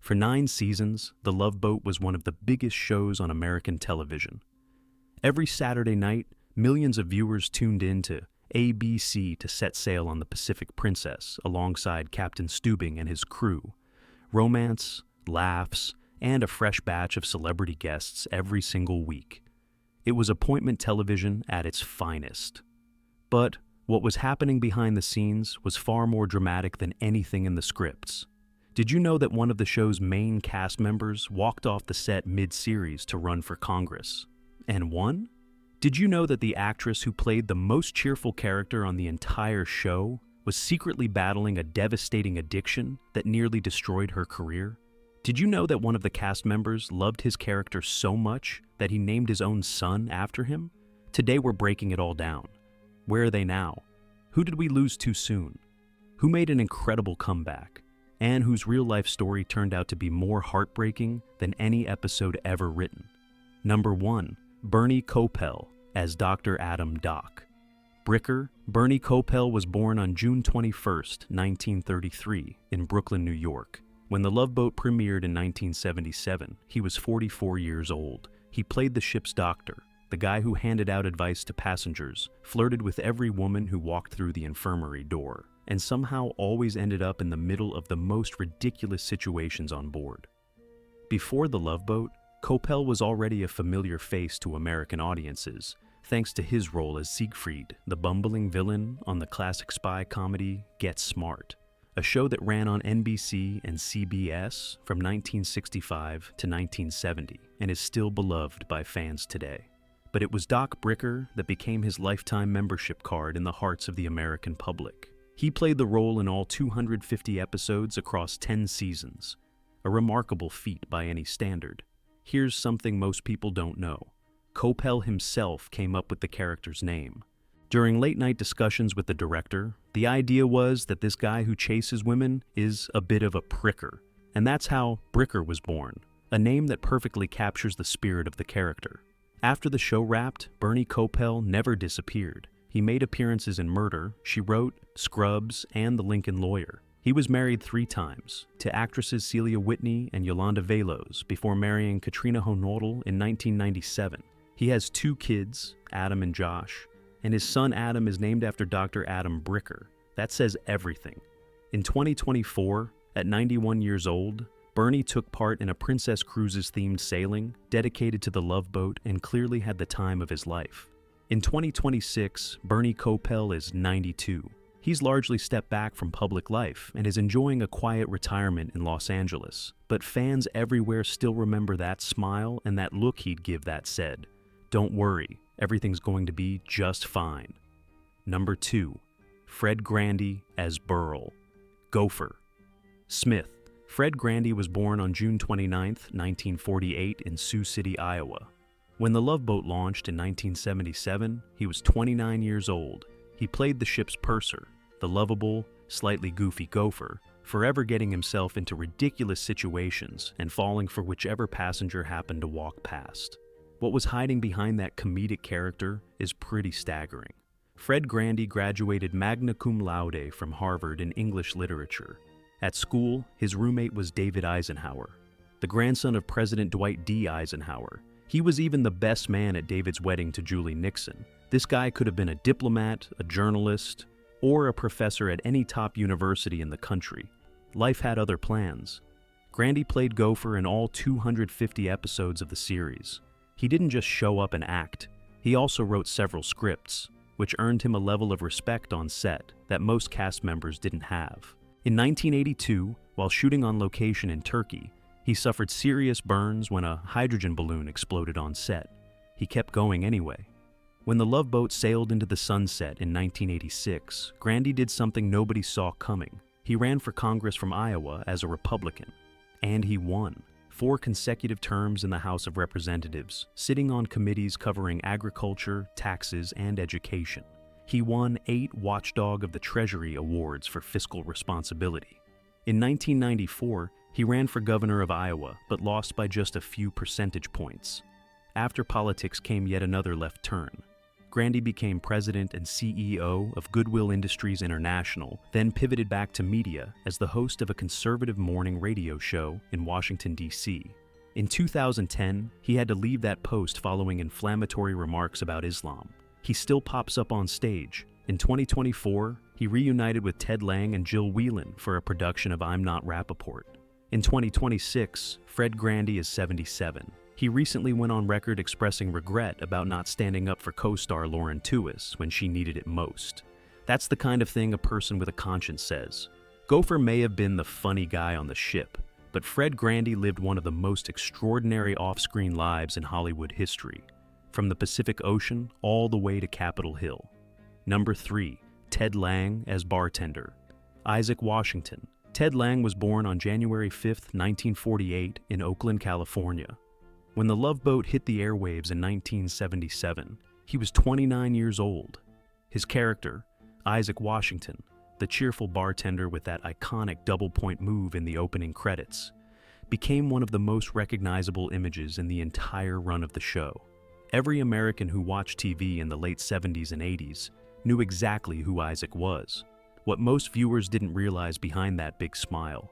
For 9 seasons, The Love Boat was one of the biggest shows on American television. Every Saturday night, millions of viewers tuned in to ABC to set sail on the Pacific Princess alongside Captain Stubing and his crew. Romance, laughs, and a fresh batch of celebrity guests every single week. It was appointment television at its finest. But what was happening behind the scenes was far more dramatic than anything in the scripts. Did you know that one of the show's main cast members walked off the set mid-series to run for Congress? And won? Did you know that the actress who played the most cheerful character on the entire show was secretly battling a devastating addiction that nearly destroyed her career? Did you know that one of the cast members loved his character so much that he named his own son after him? Today we're breaking it all down. Where are they now? Who did we lose too soon? Who made an incredible comeback? And whose real-life story turned out to be more heartbreaking than any episode ever written? Number 1. Bernie Kopell as Dr. Adam Doc. Bricker, Bernie Kopell was born on June 21, 1933, in Brooklyn, New York. When The Love Boat premiered in 1977, he was 44 years old. He played the ship's doctor, the guy who handed out advice to passengers, flirted with every woman who walked through the infirmary door, and somehow always ended up in the middle of the most ridiculous situations on board. Before The Love Boat, Kopell was already a familiar face to American audiences, thanks to his role as Siegfried, the bumbling villain on the classic spy comedy Get Smart, a show that ran on NBC and CBS from 1965 to 1970 and is still beloved by fans today. But it was Doc Bricker that became his lifetime membership card in the hearts of the American public. He played the role in all 250 episodes across 10 seasons, a remarkable feat by any standard. Here's something most people don't know. Kopell himself came up with the character's name. During late-night discussions with the director, the idea was that this guy who chases women is a bit of a pricker, and that's how Bricker was born, a name that perfectly captures the spirit of the character. After the show wrapped, Bernie Kopell never disappeared. He made appearances in Murder, She Wrote, Scrubs, and The Lincoln Lawyer. He was married 3 times, to actresses Celia Whitney and Yolanda Velos, before marrying Katrina Honortl in 1997. He has 2 kids, Adam and Josh, and his son Adam is named after Dr. Adam Bricker. That says everything. In 2024, at 91 years old, Bernie took part in a Princess Cruises-themed sailing dedicated to the Love Boat and clearly had the time of his life. In 2026, Bernie Kopell is 92. He's largely stepped back from public life and is enjoying a quiet retirement in Los Angeles, but fans everywhere still remember that smile and that look he'd give that said, "Don't worry, everything's going to be just fine." Number 2. Fred Grandy as Burl. Gopher. Smith. Fred Grandy was born on June 29, 1948 in Sioux City, Iowa. When The Love Boat launched in 1977, he was 29 years old. He played the ship's purser, the lovable, slightly goofy Gopher, forever getting himself into ridiculous situations and falling for whichever passenger happened to walk past. What was hiding behind that comedic character is pretty staggering. Fred Grandy graduated magna cum laude from Harvard in English literature. At school, his roommate was David Eisenhower, the grandson of President Dwight D. Eisenhower. He was even the best man at David's wedding to Julie Nixon. This guy could have been a diplomat, a journalist, or a professor at any top university in the country. Life had other plans. Grandy played Gopher in all 250 episodes of the series. He didn't just show up and act, he also wrote several scripts, which earned him a level of respect on set that most cast members didn't have. In 1982, while shooting on location in Turkey, he suffered serious burns when a hydrogen balloon exploded on set. He kept going anyway. When The Love Boat sailed into the sunset in 1986, Grandy did something nobody saw coming. He ran for Congress from Iowa as a Republican. And he won. 4 consecutive terms in the House of Representatives, sitting on committees covering agriculture, taxes, and education. He won 8 Watchdog of the Treasury awards for fiscal responsibility. In 1994, he ran for governor of Iowa, but lost by just a few percentage points. After politics came yet another left turn. Grandy became president and CEO of Goodwill Industries International, then pivoted back to media as the host of a conservative morning radio show in Washington, D.C. In 2010, he had to leave that post following inflammatory remarks about Islam. He still pops up on stage. In 2024, he reunited with Ted Lange and Jill Whelan for a production of I'm Not Rappaport. In 2026, Fred Grandy is 77. He recently went on record expressing regret about not standing up for co-star Lauren Tewes when she needed it most. That's the kind of thing a person with a conscience says. Gopher may have been the funny guy on the ship, but Fred Grandy lived one of the most extraordinary off-screen lives in Hollywood history, from the Pacific Ocean all the way to Capitol Hill. Number 3, Ted Lange as bartender. Isaac Washington. Ted Lange was born on January 5, 1948 in Oakland, California. When The Love Boat hit the airwaves in 1977, he was 29 years old. His character, Isaac Washington, the cheerful bartender with that iconic double-point move in the opening credits, became one of the most recognizable images in the entire run of the show. Every American who watched TV in the late 70s and 80s knew exactly who Isaac was. What most viewers didn't realize behind that big smile: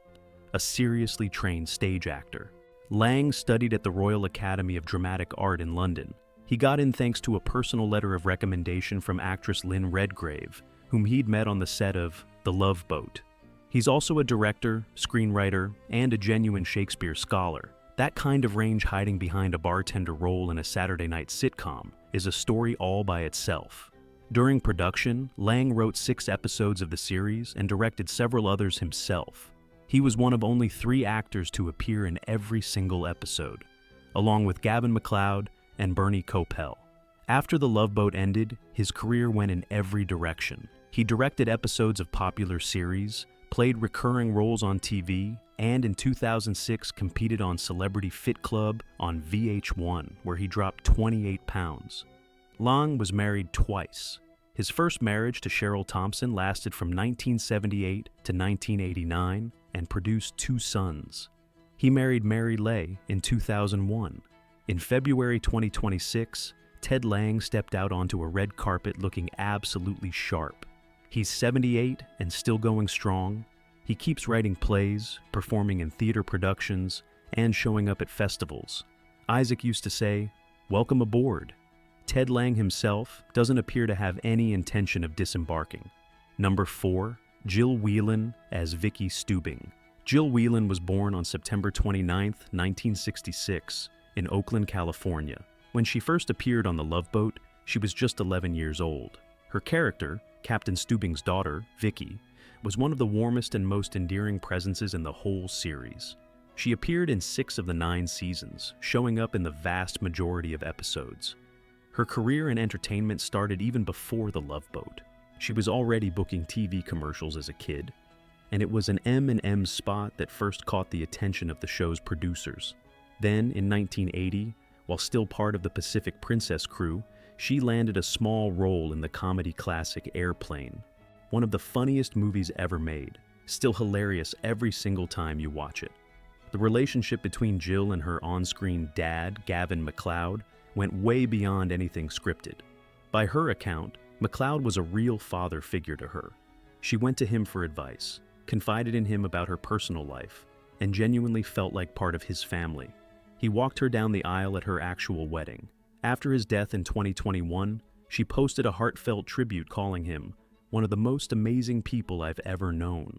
a seriously trained stage actor. Lange studied at the Royal Academy of Dramatic Art in London. He got in thanks to a personal letter of recommendation from actress Lynn Redgrave, whom he'd met on the set of The Love Boat. He's also a director, screenwriter, and a genuine Shakespeare scholar. That kind of range hiding behind a bartender role in a Saturday night sitcom is a story all by itself. During production, Lange wrote 6 episodes of the series and directed several others himself. He was one of only 3 actors to appear in every single episode, along with Gavin MacLeod and Bernie Kopell. After The Love Boat ended, his career went in every direction. He directed episodes of popular series, played recurring roles on TV, and in 2006 competed on Celebrity Fit Club on VH1, where he dropped 28 pounds. Lange was married twice. His first marriage to Cheryl Thompson lasted from 1978 to 1989 and produced 2 sons. He married Mary Leigh in 2001. In February 2026, Ted Lange stepped out onto a red carpet looking absolutely sharp. He's 78 and still going strong. He keeps writing plays, performing in theater productions, and showing up at festivals. Isaac used to say, "Welcome aboard." Ted Lange himself doesn't appear to have any intention of disembarking. Number 4, Jill Whelan as Vicki Stubing. Jill Whelan was born on September 29, 1966, in Oakland, California. When she first appeared on The Love Boat, she was just 11 years old. Her character, Captain Stubing's daughter, Vicki, was one of the warmest and most endearing presences in the whole series. She appeared in 6 of the 9 seasons, showing up in the vast majority of episodes. Her career in entertainment started even before The Love Boat. She was already booking TV commercials as a kid, and it was an M&M spot that first caught the attention of the show's producers. Then, in 1980, while still part of the Pacific Princess crew, she landed a small role in the comedy classic Airplane, one of the funniest movies ever made, still hilarious every single time you watch it. The relationship between Jill and her on-screen dad, Gavin MacLeod, went way beyond anything scripted. By her account, MacLeod was a real father figure to her. She went to him for advice, confided in him about her personal life, and genuinely felt like part of his family. He walked her down the aisle at her actual wedding. After his death in 2021, she posted a heartfelt tribute calling him one of the most amazing people I've ever known.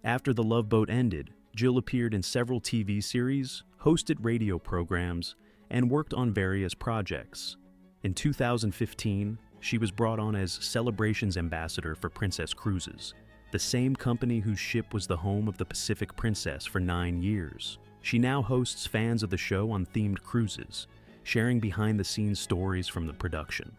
After The Love Boat ended, Jill appeared in several TV series, hosted radio programs, and worked on various projects. In 2015, she was brought on as Celebrations Ambassador for Princess Cruises, the same company whose ship was the home of the Pacific Princess for 9 years. She now hosts fans of the show on themed cruises, sharing behind-the-scenes stories from the production.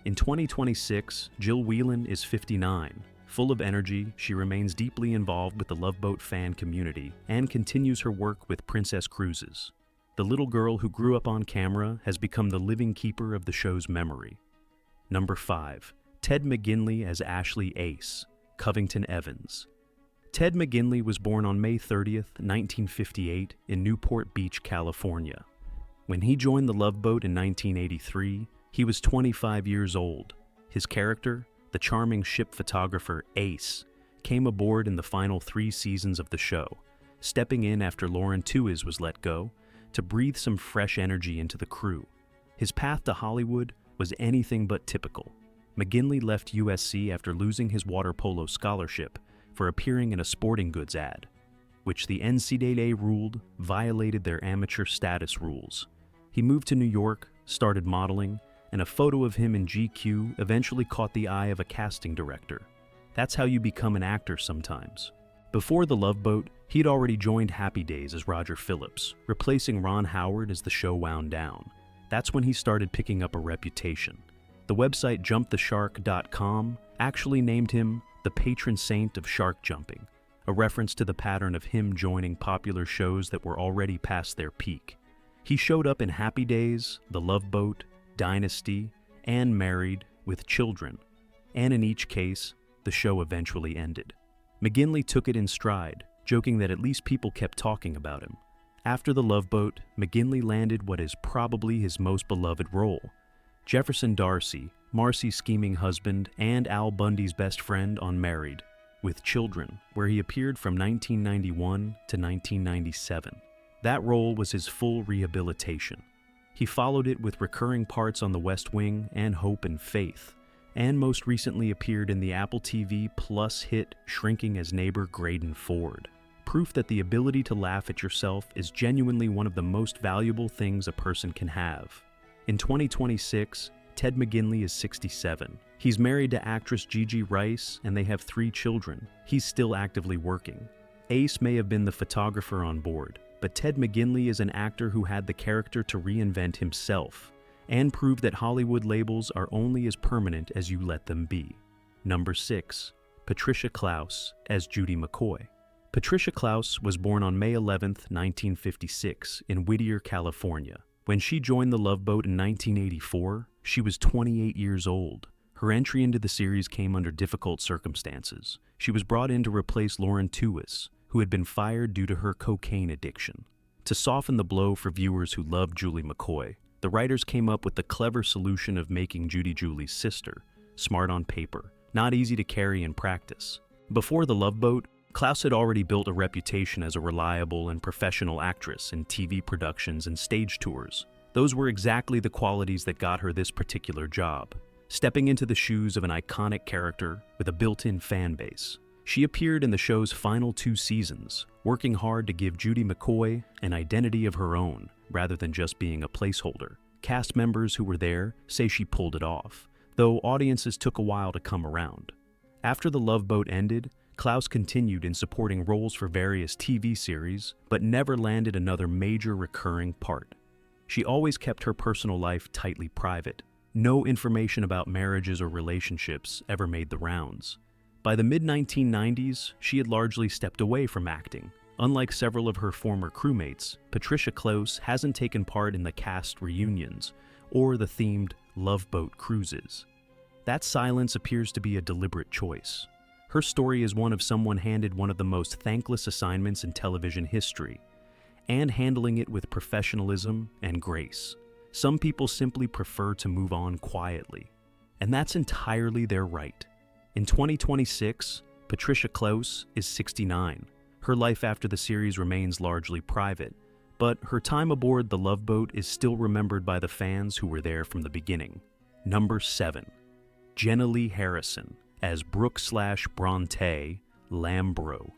In 2026, Jill Whelan is 59. Full of energy, she remains deeply involved with the Love Boat fan community and continues her work with Princess Cruises. The little girl who grew up on camera has become the living keeper of the show's memory. Number 5. Ted McGinley as Ashley Ace, Covington Evans. Ted McGinley was born on May 30th, 1958 in Newport Beach, California. When he joined the Love Boat in 1983, he was 25 years old. His character, the charming ship photographer Ace, came aboard in the final 3 seasons of the show, stepping in after Tewes was let go to breathe some fresh energy into the crew. His path to Hollywood was anything but typical. McGinley left USC after losing his water polo scholarship for appearing in a sporting goods ad, which the NCAA ruled violated their amateur status rules. He moved to New York, started modeling, and a photo of him in GQ eventually caught the eye of a casting director. That's how you become an actor sometimes. Before The Love Boat, he'd already joined Happy Days as Roger Phillips, replacing Ron Howard as the show wound down. That's when he started picking up a reputation. The website jumptheshark.com actually named him the patron saint of shark jumping, a reference to the pattern of him joining popular shows that were already past their peak. He showed up in Happy Days, The Love Boat, Dynasty, and Married with Children, and in each case, the show eventually ended. McGinley took it in stride, joking that at least people kept talking about him. After The Love Boat, McGinley landed what is probably his most beloved role. Jefferson Darcy, Marcy's scheming husband and Al Bundy's best friend on Married with Children, where he appeared from 1991 to 1997. That role was his full rehabilitation. He followed it with recurring parts on The West Wing and Hope and Faith, and most recently appeared in the Apple TV Plus hit Shrinking as neighbor Graydon Ford. Proof that the ability to laugh at yourself is genuinely one of the most valuable things a person can have. In 2026, Ted McGinley is 67. He's married to actress Gigi Rice, and they have 3 children. He's still actively working. Ace may have been the photographer on board, but Ted McGinley is an actor who had the character to reinvent himself and prove that Hollywood labels are only as permanent as you let them be. Number 6. Patricia Klouse as Judy McCoy. Patricia Klouse was born on May 11, 1956, in Whittier, California. When she joined The Love Boat in 1984, she was 28 years old. Her entry into the series came under difficult circumstances. She was brought in to replace Tewes, who had been fired due to her cocaine addiction. To soften the blow for viewers who loved Julie McCoy, the writers came up with the clever solution of making Judy Julie's sister, smart on paper, not easy to carry in practice. Before The Love Boat, Klouse had already built a reputation as a reliable and professional actress in TV productions and stage tours. Those were exactly the qualities that got her this particular job, stepping into the shoes of an iconic character with a built-in fan base. She appeared in the show's final 2 seasons, working hard to give Judy McCoy an identity of her own, rather than just being a placeholder. Cast members who were there say she pulled it off, though audiences took a while to come around. After The Love Boat ended, Klouse continued in supporting roles for various TV series, but never landed another major recurring part. She always kept her personal life tightly private. No information about marriages or relationships ever made the rounds. By the mid-1990s, she had largely stepped away from acting. Unlike several of her former crewmates, Patricia Klouse hasn't taken part in the cast reunions or the themed Love Boat cruises. That silence appears to be a deliberate choice. Her story is one of someone handed one of the most thankless assignments in television history, and handling it with professionalism and grace. Some people simply prefer to move on quietly, and that's entirely their right. In 2026, Patricia Klouse is 69. Her life after the series remains largely private, but her time aboard The Love Boat is still remembered by the fans who were there from the beginning. Number 7. Jenna Lee Harrison as Brooke/Brontë Lambro.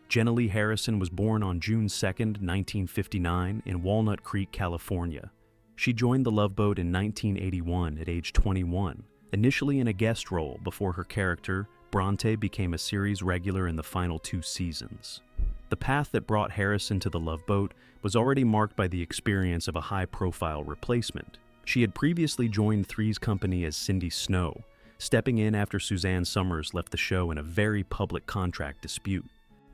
Jenna Lee Harrison was born on June 2, 1959 in Walnut Creek, California. She joined The Love Boat in 1981 at age 21, initially in a guest role before her character, Brontë, became a series regular in the final 2 seasons. The path that brought Harrison to The Love Boat was already marked by the experience of a high-profile replacement. She had previously joined Three's Company as Cindy Snow, stepping in after Suzanne Summers left the show in a very public contract dispute.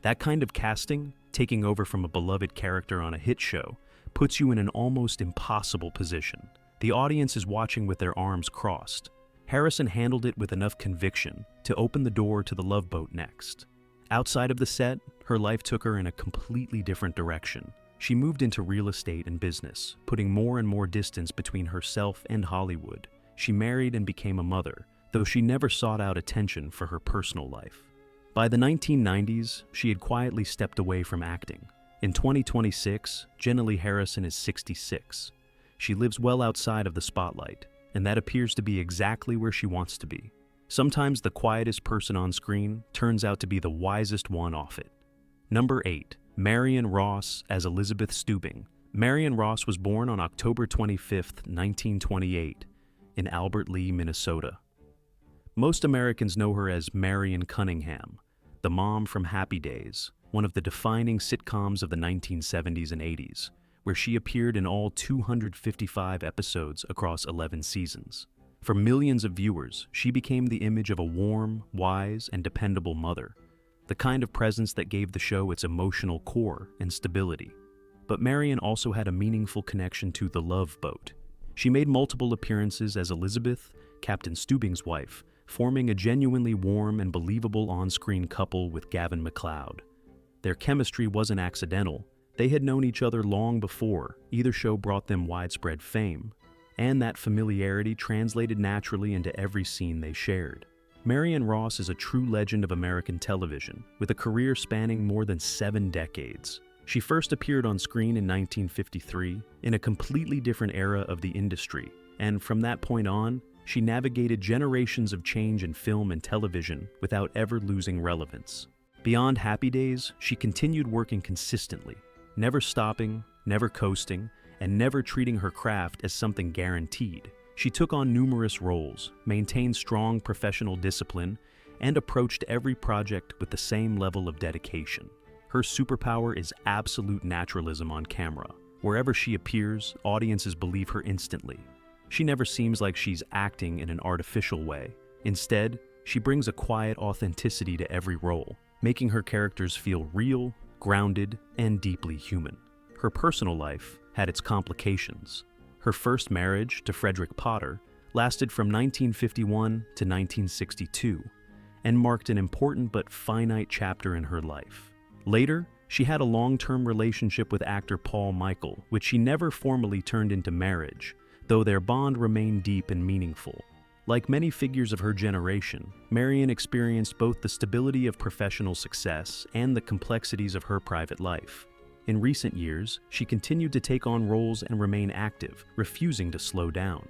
That kind of casting, taking over from a beloved character on a hit show, puts you in an almost impossible position. The audience is watching with their arms crossed. Harrison handled it with enough conviction to open the door to The Love Boat next. Outside of the set, her life took her in a completely different direction. She moved into real estate and business, putting more and more distance between herself and Hollywood. She married and became a mother, though she never sought out attention for her personal life. By the 1990s, she had quietly stepped away from acting. In 2026, Jenna Lee Harrison is 66. She lives well outside of the spotlight, and that appears to be exactly where she wants to be. Sometimes the quietest person on screen turns out to be the wisest one off it. Number 8. Marion Ross as Elizabeth Stubing. Marion Ross was born on October 25, 1928, in Albert Lea, Minnesota. Most Americans know her as Marion Cunningham, the mom from Happy Days, one of the defining sitcoms of the 1970s and 80s, where she appeared in all 255 episodes across 11 seasons. For millions of viewers, she became the image of a warm, wise, and dependable mother, the kind of presence that gave the show its emotional core and stability. But Marion also had a meaningful connection to The Love Boat. She made multiple appearances as Elizabeth, Captain Stubing's wife, forming a genuinely warm and believable on-screen couple with Gavin MacLeod. Their chemistry wasn't accidental. They had known each other long before either show brought them widespread fame, and that familiarity translated naturally into every scene they shared. Marion Ross is a true legend of American television, with a career spanning more than 7 decades. She first appeared on screen in 1953, in a completely different era of the industry, and from that point on, she navigated generations of change in film and television without ever losing relevance. Beyond Happy Days, she continued working consistently, never stopping, never coasting, and never treating her craft as something guaranteed. She took on numerous roles, maintained strong professional discipline, and approached every project with the same level of dedication. Her superpower is absolute naturalism on camera. Wherever she appears, audiences believe her instantly. She never seems like she's acting in an artificial way. Instead, she brings a quiet authenticity to every role, making her characters feel real, grounded, and deeply human. Her personal life had its complications. Her first marriage to Frederick Potter lasted from 1951 to 1962 and marked an important but finite chapter in her life. Later, she had a long-term relationship with actor Paul Michael, which she never formally turned into marriage, though their bond remained deep and meaningful. Like many figures of her generation, Marion experienced both the stability of professional success and the complexities of her private life. In recent years, she continued to take on roles and remain active, refusing to slow down.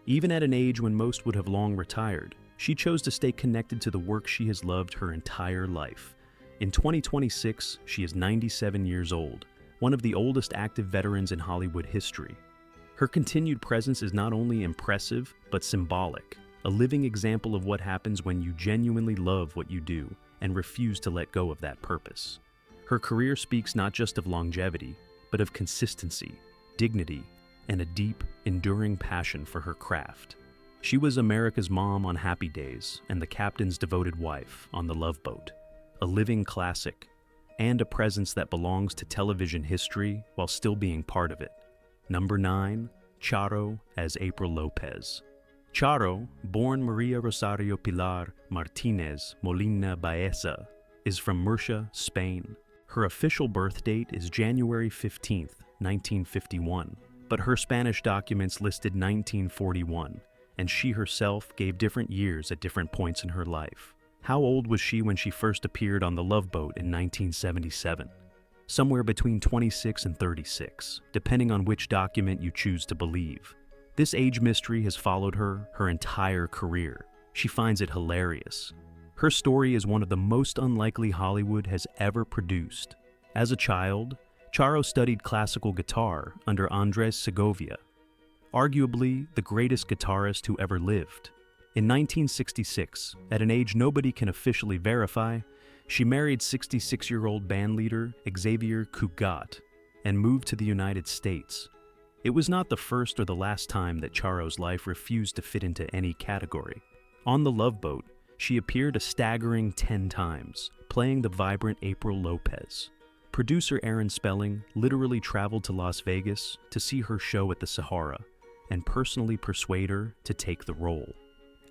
Even at an age when most would have long retired, she chose to stay connected to the work she has loved her entire life. In 2026, she is 97 years old, one of the oldest active veterans in Hollywood history. Her continued presence is not only impressive, but symbolic, a living example of what happens when you genuinely love what you do and refuse to let go of that purpose. Her career speaks not just of longevity, but of consistency, dignity, and a deep, enduring passion for her craft. She was America's mom on Happy Days and the captain's devoted wife on The Love Boat, a living classic, and a presence that belongs to television history while still being part of it. Number 9. Charo as April Lopez. Charo, born Maria Rosario Pilar Martinez Molina Baeza, is from Murcia, Spain. Her official birth date is January 15, 1951, but her Spanish documents listed 1941, and she herself gave different years at different points in her life. How old was she when she first appeared on The Love Boat in 1977? Somewhere between 26 and 36, depending on which document you choose to believe. This age mystery has followed her entire career. She finds it hilarious. Her story is one of the most unlikely Hollywood has ever produced. As a child, Charo studied classical guitar under Andres Segovia, arguably the greatest guitarist who ever lived. In 1966, at an age nobody can officially verify, she married 66-year-old bandleader Xavier Cugat and moved to the United States. It was not the first or the last time that Charo's life refused to fit into any category. On The Love Boat, she appeared a staggering 10 times, playing the vibrant April Lopez. Producer Aaron Spelling literally traveled to Las Vegas to see her show at the Sahara and personally persuade her to take the role.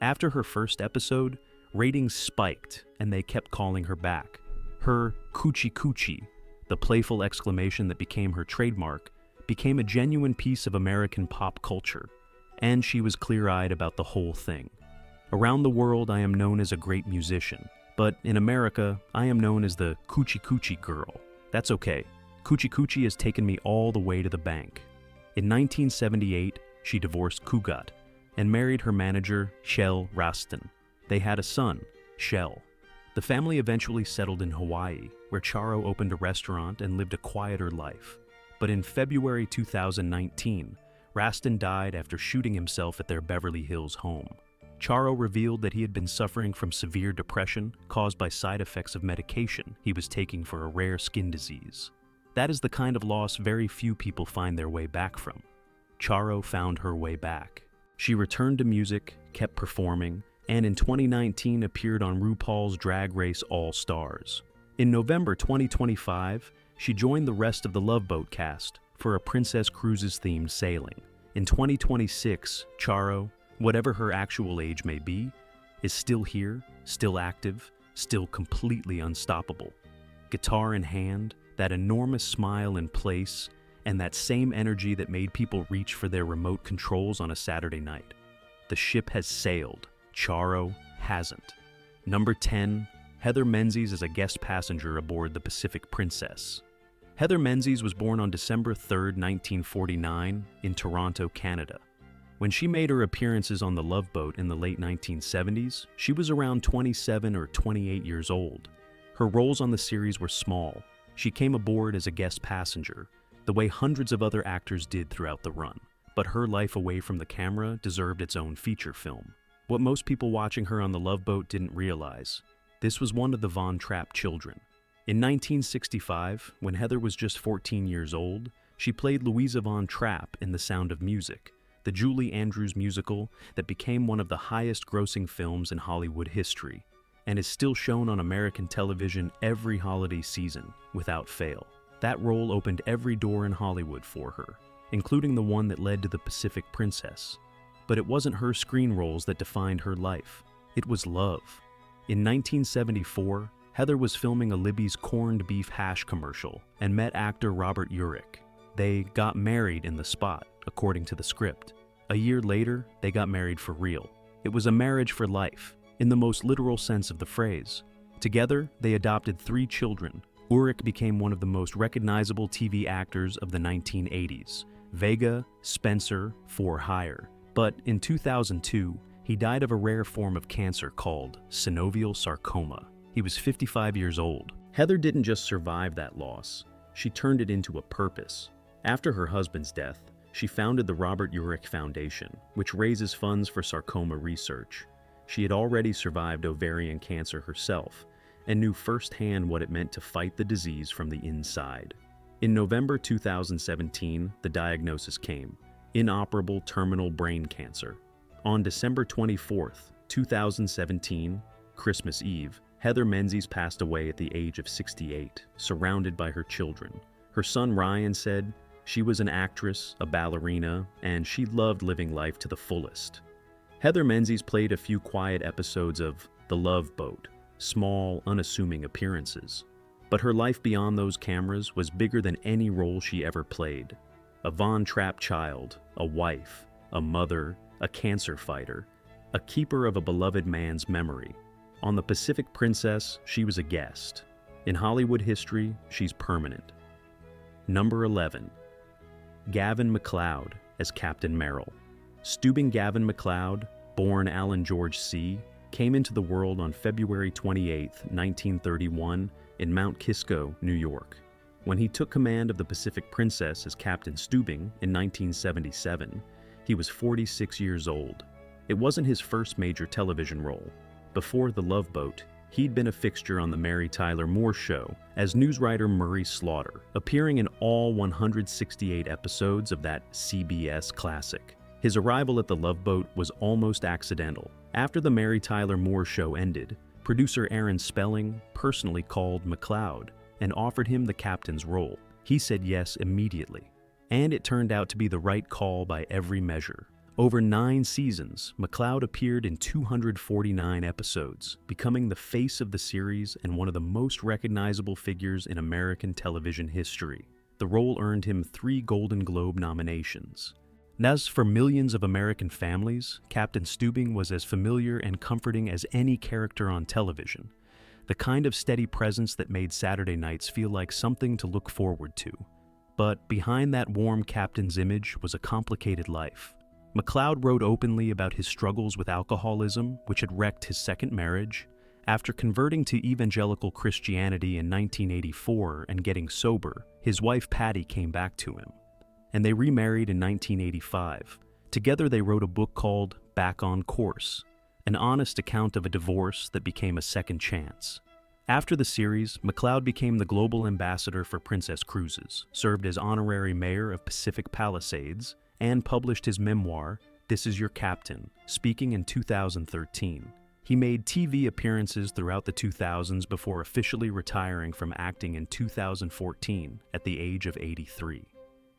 After her first episode, ratings spiked and they kept calling her back. Her "coochie coochie," the playful exclamation that became her trademark, became a genuine piece of American pop culture, and she was clear-eyed about the whole thing. Around the world, I am known as a great musician, but in America, I am known as the Coochie Coochie Girl. That's okay. Coochie Coochie has taken me all the way to the bank. In 1978, she divorced Kugat and married her manager, Shell Raston. They had a son, Shell. The family eventually settled in Hawaii, where Charo opened a restaurant and lived a quieter life. But in February 2019, Raston died after shooting himself at their Beverly Hills home. Charo revealed that he had been suffering from severe depression caused by side effects of medication he was taking for a rare skin disease. That is the kind of loss very few people find their way back from. Charo found her way back. She returned to music, kept performing, and in 2019 appeared on RuPaul's Drag Race All Stars. In November 2025, she joined the rest of the Love Boat cast for a Princess Cruises themed sailing. In 2026, Charo, whatever her actual age may be, is still here, still active, still completely unstoppable. Guitar in hand, that enormous smile in place, and that same energy that made people reach for their remote controls on a Saturday night. The ship has sailed. Charo hasn't. Number 10, Heather Menzies as a guest passenger aboard the Pacific Princess. Heather Menzies was born on December 3, 1949, in Toronto, Canada. When she made her appearances on the Love Boat in the late 1970s, she was around 27 or 28 years old. Her roles on the series were small. She came aboard as a guest passenger, the way hundreds of other actors did throughout the run. But her life away from the camera deserved its own feature film. What most people watching her on the Love Boat didn't realize, this was one of the Von Trapp children. In 1965, when Heather was just 14 years old, she played Louisa Von Trapp in The Sound of Music, the Julie Andrews musical that became one of the highest-grossing films in Hollywood history, and is still shown on American television every holiday season, without fail. That role opened every door in Hollywood for her, including the one that led to the Pacific Princess. But it wasn't her screen roles that defined her life. It was love. In 1974, Heather was filming a Libby's corned beef hash commercial and met actor Robert Urich. They got married in the spot, according to the script. A year later, they got married for real. It was a marriage for life, in the most literal sense of the phrase. Together, they adopted 3 children. Urich became one of the most recognizable TV actors of the 1980s. Vega, Spencer, for hire. But in 2002, he died of a rare form of cancer called synovial sarcoma. He was 55 years old. Heather didn't just survive that loss, she turned it into a purpose. After her husband's death, she founded the Robert Urich Foundation, which raises funds for sarcoma research. She had already survived ovarian cancer herself, and knew firsthand what it meant to fight the disease from the inside. In November 2017, the diagnosis came: inoperable terminal brain cancer. On December 24, 2017, Christmas Eve, Heather Menzies passed away at the age of 68, surrounded by her children. Her son Ryan said, "She was an actress, a ballerina, and she loved living life to the fullest." Heather Menzies played a few quiet episodes of The Love Boat, small, unassuming appearances. But her life beyond those cameras was bigger than any role she ever played. A Von Trapp child, a wife, a mother, a cancer fighter, a keeper of a beloved man's memory. On the Pacific Princess, she was a guest. In Hollywood history, she's permanent. Number 11. Gavin MacLeod as Captain Merrill. Stubing Gavin MacLeod, born Alan George C., came into the world on February 28, 1931, in Mount Kisco, New York. When he took command of the Pacific Princess as Captain Stubing in 1977, he was 46 years old. It wasn't his first major television role. Before The Love Boat, he'd been a fixture on the Mary Tyler Moore Show as newswriter Murray Slaughter, appearing in all 168 episodes of that CBS classic. His arrival at The Love Boat was almost accidental. After the Mary Tyler Moore Show ended, producer Aaron Spelling personally called MacLeod and offered him the captain's role. He said yes immediately, and it turned out to be the right call by every measure. Over 9 seasons, MacLeod appeared in 249 episodes, becoming the face of the series and one of the most recognizable figures in American television history. The role earned him 3 Golden Globe nominations. And as for millions of American families, Captain Stubing was as familiar and comforting as any character on television, the kind of steady presence that made Saturday nights feel like something to look forward to. But behind that warm captain's image was a complicated life. MacLeod wrote openly about his struggles with alcoholism, which had wrecked his second marriage. After converting to evangelical Christianity in 1984 and getting sober, his wife Patty came back to him, and they remarried in 1985. Together they wrote a book called Back on Course, an honest account of a divorce that became a second chance. After the series, MacLeod became the global ambassador for Princess Cruises, served as honorary mayor of Pacific Palisades, and published his memoir, This Is Your Captain, speaking in 2013. He made TV appearances throughout the 2000s before officially retiring from acting in 2014 at the age of 83.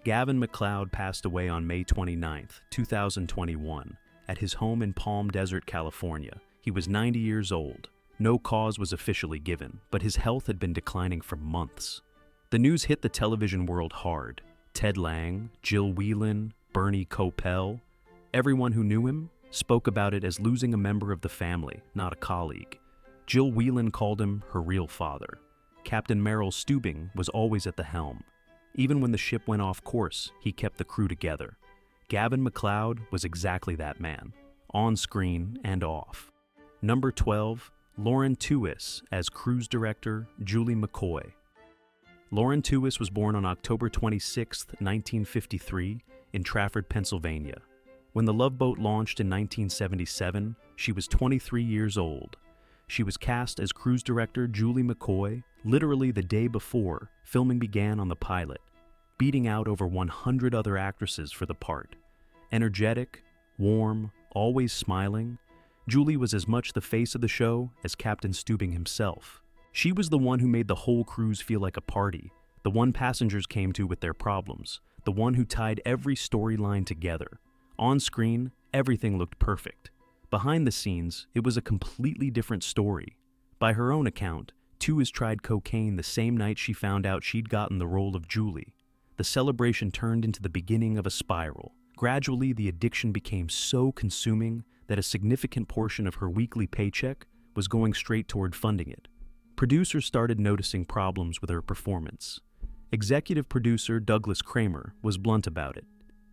Gavin MacLeod passed away on May 29, 2021, at his home in Palm Desert, California. He was 90 years old. No cause was officially given, but his health had been declining for months. The news hit the television world hard. Ted Lange, Jill Whelan, Bernie Kopell, everyone who knew him spoke about it as losing a member of the family, not a colleague. Jill Whelan called him her real father. Captain Stubing was always at the helm. Even when the ship went off course, he kept the crew together. Gavin MacLeod was exactly that man, on screen and off. Number 12, Lauren Tewes as cruise director Julie McCoy. Lauren Tewes was born on October 26, 1953, in Trafford, Pennsylvania. When the Love Boat launched in 1977, she was 23 years old. She was cast as cruise director Julie McCoy literally the day before filming began on the pilot, beating out over 100 other actresses for the part. Energetic, warm, always smiling, Julie was as much the face of the show as Captain Stubing himself. She was the one who made the whole cruise feel like a party, the one passengers came to with their problems, the one who tied every storyline together. On screen, everything looked perfect. Behind the scenes, it was a completely different story. By her own account, Tewes tried cocaine the same night she found out she'd gotten the role of Julie. The celebration turned into the beginning of a spiral. Gradually, the addiction became so consuming that a significant portion of her weekly paycheck was going straight toward funding it. Producers started noticing problems with her performance. Executive producer Douglas Kramer was blunt about it.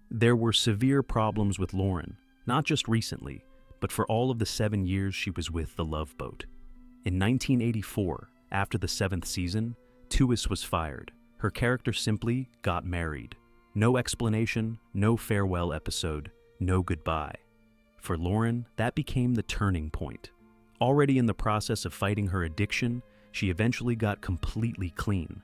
There were severe problems with Lauren, not just recently, but for all of the 7 years she was with the Love Boat. In 1984, after the 7th season, Tewes was fired. Her character simply got married. No explanation, no farewell episode, no goodbye. For Lauren, that became the turning point. Already in the process of fighting her addiction, she eventually got completely clean.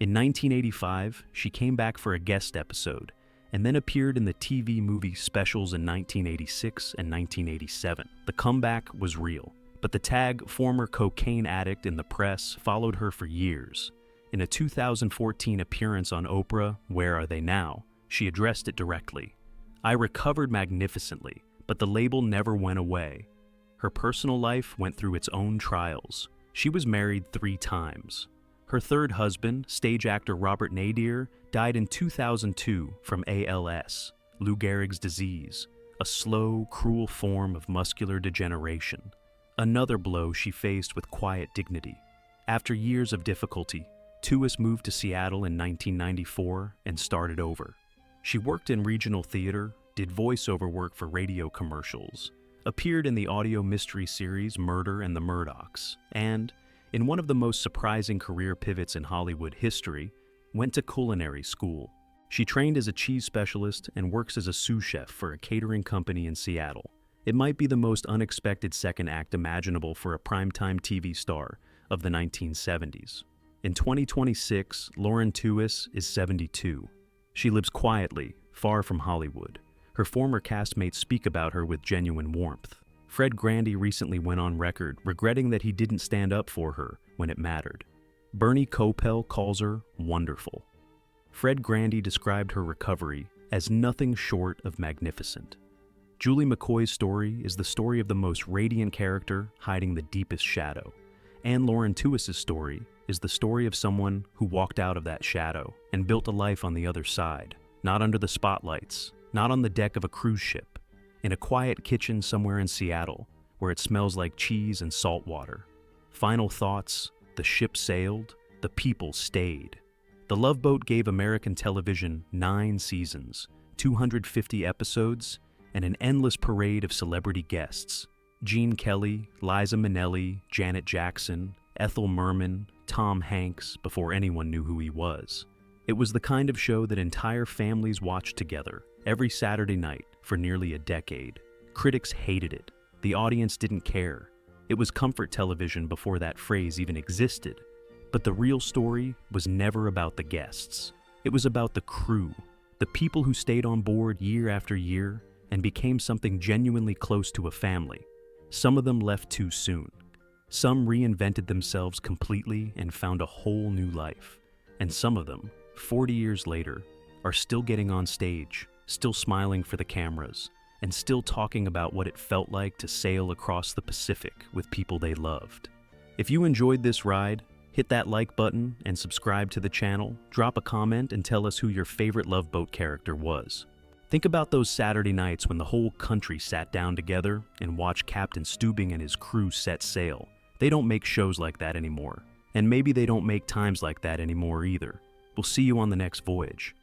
In 1985, she came back for a guest episode, and then appeared in the TV movie specials in 1986 and 1987. The comeback was real, but the tag former cocaine addict in the press followed her for years. In a 2014 appearance on Oprah, Where Are They Now?, she addressed it directly. I recovered magnificently, but the label never went away. Her personal life went through its own trials. She was married 3 times. Her third husband, stage actor Robert Nadir, died in 2002 from ALS, Lou Gehrig's disease, a slow, cruel form of muscular degeneration. Another blow she faced with quiet dignity. After years of difficulty, Tewes moved to Seattle in 1994 and started over. She worked in regional theater, did voiceover work for radio commercials, appeared in the audio mystery series Murder and the Murdochs, and, in one of the most surprising career pivots in Hollywood history, went to culinary school. She trained as a cheese specialist and works as a sous chef for a catering company in Seattle. It might be the most unexpected second act imaginable for a primetime TV star of the 1970s. In 2026, Lauren Tewes is 72. She lives quietly, far from Hollywood. Her former castmates speak about her with genuine warmth. Fred Grandy recently went on record regretting that he didn't stand up for her when it mattered. Bernie Kopell calls her wonderful. Fred Grandy described her recovery as nothing short of magnificent. Julie McCoy's story is the story of the most radiant character hiding the deepest shadow. And Lauren Tewes' story is the story of someone who walked out of that shadow and built a life on the other side, not under the spotlights, not on the deck of a cruise ship, in a quiet kitchen somewhere in Seattle, where it smells like cheese and salt water. Final thoughts: the ship sailed, the people stayed. The Love Boat gave American television 9 seasons, 250 episodes, and an endless parade of celebrity guests. Gene Kelly, Liza Minnelli, Janet Jackson, Ethel Merman, Tom Hanks, before anyone knew who he was. It was the kind of show that entire families watched together, every Saturday night, for nearly a decade. Critics hated it. The audience didn't care. It was comfort television before that phrase even existed. But the real story was never about the guests. It was about the crew, the people who stayed on board year after year and became something genuinely close to a family. Some of them left too soon. Some reinvented themselves completely and found a whole new life. And some of them, 40 years later, are still getting on stage, still smiling for the cameras, and still talking about what it felt like to sail across the Pacific with people they loved. If you enjoyed this ride, hit that like button and subscribe to the channel. Drop a comment and tell us who your favorite Love Boat character was. Think about those Saturday nights when the whole country sat down together and watched Captain Stubing and his crew set sail. They don't make shows like that anymore. And maybe they don't make times like that anymore either. We'll see you on the next voyage.